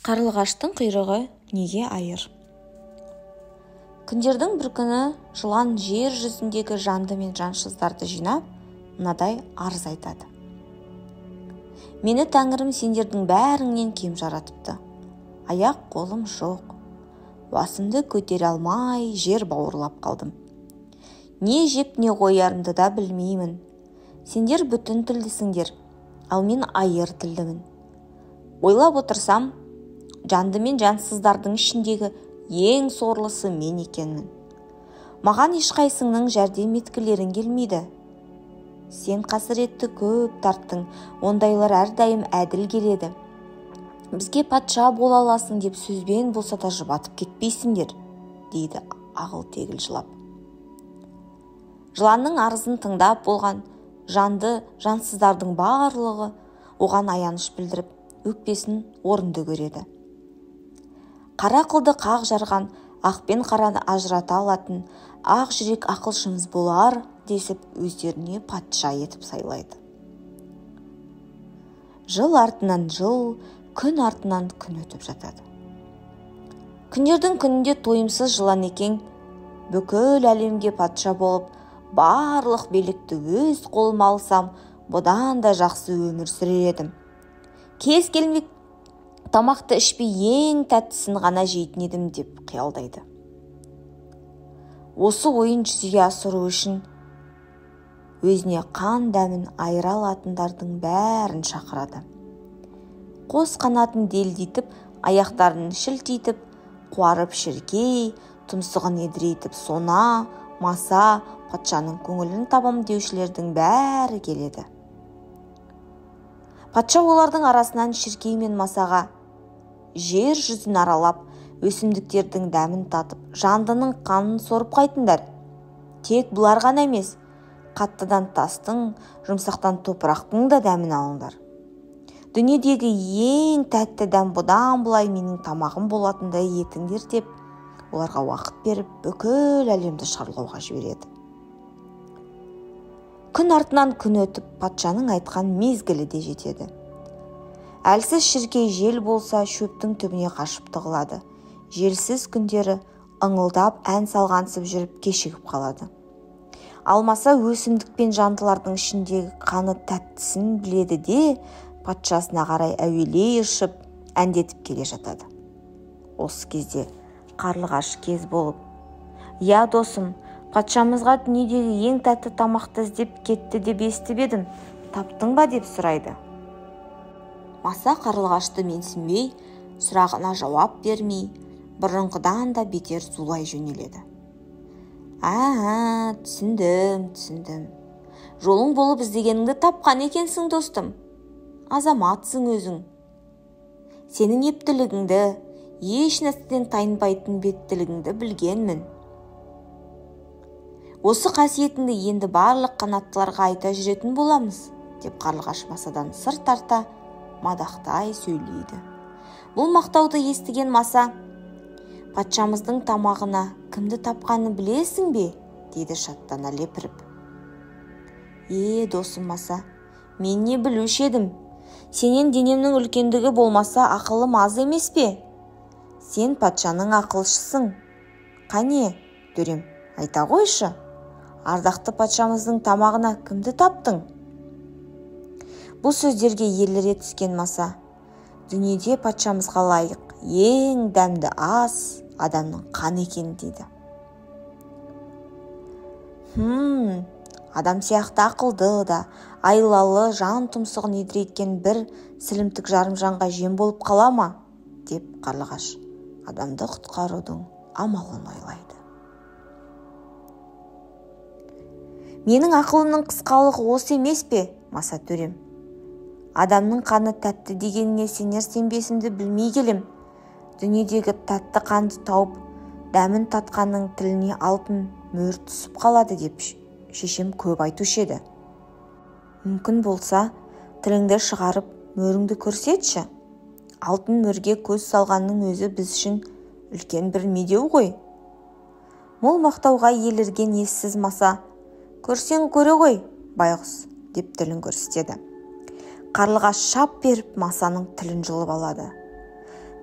Қарлығаштың құйрығы неге айыр? Күндердің бір күні жылан жер жүзіндегі жанды мен жансыздарды жинап, мынадай арыз айтады. Мені Тәңірім сендердің бәріңнен кем жаратыпты. Аяқ қолым жоқ. Басымды көтере алмай жер бауырлап қалдым. Не жеп не қоярымды да білмеймін. Сендер бүтін тілдісіңдер, ал мен айыр тілдімін. Ойлап отырсам, жанды мен жансыздардың ішіндегі ең сорлысы мен екенмін. Маған ешқайсыңның жәрдем еткілерің келмейді. Сен қасіретті көп тарттың, ондайлар әрдайым әділ келеді. Бізге патша бола аласың деп сөзбен болса да жұбатып кетпейсіңдер, дейді ағыл-тегіл жылап. Жыланның арызын тыңдап болған жанды жансыздардың барлығы оған аяныш білдіріп, өкпесін орынды көреді. Қара қылды қақ жарған, ақ пен қараны ажырата алатын ақ жүрек ақылшымыз болар десіп өздеріне патша етіп сайлайды. Жыл артынан жыл, күн артынан күн өтіп жатады. Күндердің күнінде тойымсыз жылан екең бүкіл әлемге патша болып, барлық билікті өз қолыма алсам, бұдан да жақсы өмір сүрер едім. Кез келмек тамақты ішпей ең тәттісін ғана жейтін едім деп қиялдайды. Осы ойын жүзеге асыру үшін өзіне қан дәмін айыра алатындардың бәрін шақырады. Қос қанатын делдитіп, аяқтарын шілтитіп, қуарып шіркей, тұмсығын едірейтіп сона, маса, патшаның көңілін табам деушілердің бәрі келеді. Патша олардың арасынан шіркей мен масаға жер жүзін аралап, өсімдіктердің дәмін татып, жандының қанын сорып қайтыңдар. Тек бұлар ғана емес, қаттыдан тастың, жұмсақтан топырақтың да дәмін алыңдар. Дүниедегі ең тәтті дәм бұдан бұлай менің тамағым болатындай етіңдер деп, оларға уақыт беріп, бүкіл әлемді шарлауға жібереді. Күн артынан күн өтіп, патшаның айтқан мезгілі де жетеді. Әлсіз шіркей жел болса, шөптің түбіне қашып тығылады. Желсіз күндері ыңылдап ән салғансып жүріп кешігіп қалады. Алмаса өсімдік пен жандылардың ішіндегі қаны тәттісін біледі де, патшасына қарай әуелей ұшып, әндетіп келе жатады. Осы кезде қарлығаш кез болып, «Я, досым, патшамызға дүниедегі ең тәтті тамақты іздеп кетті деп естіп едім, таптың ба?» деп сұрайды. Маса қарлығашты менсінбей, сұрағына жауап бермей, бұрынғыдан да бетер зулай жөнеледі. Түсіндім. Жолың болып іздегеніңді тапқан екенсің, достым. Азаматсың өзің. Сенің ептілігіңді, еш нәрседен тайынбайтын беттілігіңді білгенмін. Осы қасиетіңді енді барлық қанаттыларға айта жүретін боламыз, деп қарлығаш масадан сыр тарта, мадақтай сөйлейді. Бұл мақтауды естіген маса, «Патшамыздың тамағына кімді тапқаны білесің бе?» дейді шаттана лепіріп. Досым маса, мен не білуші едім? Сенен денемнің үлкендігі болмаса ақылым аз емес пе? Сен патшаның ақылшысың. Қане, дөрем, айта қойшы, ардақты патшамыздың тамағына кімді таптың? Бұл сөздерге еліре түскен маса, дүниеде патшамызға лайық ең дәмді ас адамның қаны екен дейді. Адам сияқты ақылды да, айлалы жан тұмсығын едірейткен бір сілімтік жарым жанға жем болып қала ма? Деп қарлығаш адамды құтқарудың амалын ойлайды. Менің ақылымның қысқалығы осы емес пе, маса төрем? Адамның қаны тәтті дегеніне сенер-сенбесімді білмей келем. Дүниедегі тәтті қанды тауып, дәмін татқанның тіліне алтын мөр түсіп қалады деп шешем көп айтушы еді. Мүмкін болса, тіліңді шығарып, мөріңді көрсетші. Алтын мөрге көз салғанның өзі біз үшін үлкен бір медеу ғой. Мол мақтауға елірген ессіз маса, көрсең көре ғой, байғұс, деп тілін көрсетеді. Қарлығаш шап беріп масаның тілін жұлып алады.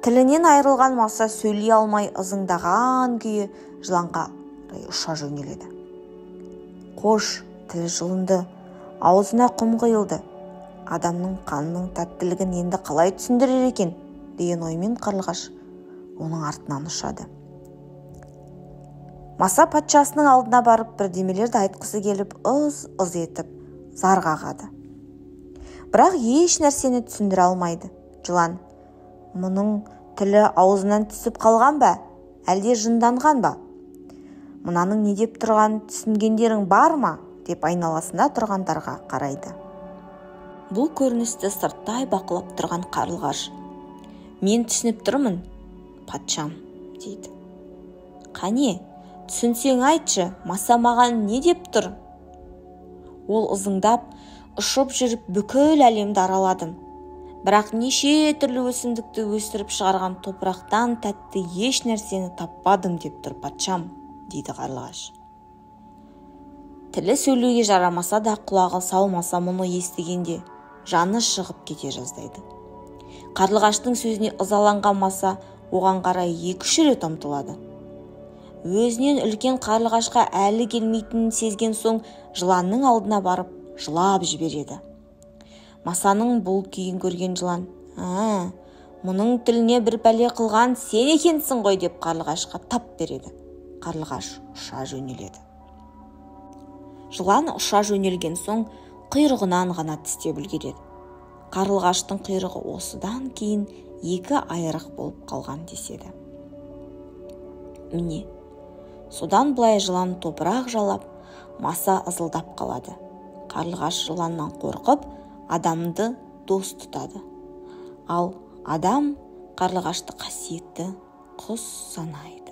Тілінен айырылған маса сөйлей алмай ызыңдаған күйі жыланға ұша жөнеледі. Қош, тілі жұлынды, аузына құм құйылды. Адамның қанының тәттілігін енді қалай түсіндірер екен деген оймен қарлығаш оның артынан ұшады. Маса патшасының алдына барып бірдемелерді айтқысы келіп ұз етіп зар қағады. Бірақ еш нәрсені түсіндіре алмайды. Жылан: мұның тілі аузынан түсіп қалған ба, әлде жынданған ба? Мынаның не деп тұрғанын түсінгендерің бар ма? Деп айналасында тұрғандарға қарайды. Бұл көріністі сырттай бақылап тұрған қарлығаш: мен түсініп тұрмын, патшам, дейді. Қане, түсінсең айтшы, маса маған не деп тұр? Ол ызыңдап, ұшып жүріп бүкіл әлемді араладым. Бірақ неше түрлі өсімдікті өсіріп шығарған топырақтан тәтті еш нәрсені таппадым деп тұр, патшам, дейді қарлығаш. Тілі сөйлеуге жарамаса да, құлағы салмаса мұны естігенде жаны шығып кете жаздайды. Қарлығаштың сөзіне ызаланған маса оған қарай 2-3 рет ұмтылады. Өзінен үлкен қарлығашқа әлі келмейтінін сезген соң жыланның алдына барып жылап жібереді. Масаның бұл күйін көрген жылан: мұның тіліне бір пәле қылған сен екенсің ғой, деп қарлығашқа тап береді. Қарлығаш ұша жөнеледі. Жылан ұша жөнелген соң құйрығынан ғана тістеп үлгереді. Қарлығаштың құйрығы осыдан кейін 2 айрық болып қалған деседі. Міне, содан былай жылан топырақ жалап, маса ызылдап қалады. Қарлығаш жыланнан қорқып, адамды дос тұтады. Ал адам қарлығашты қасиетті құс санайды.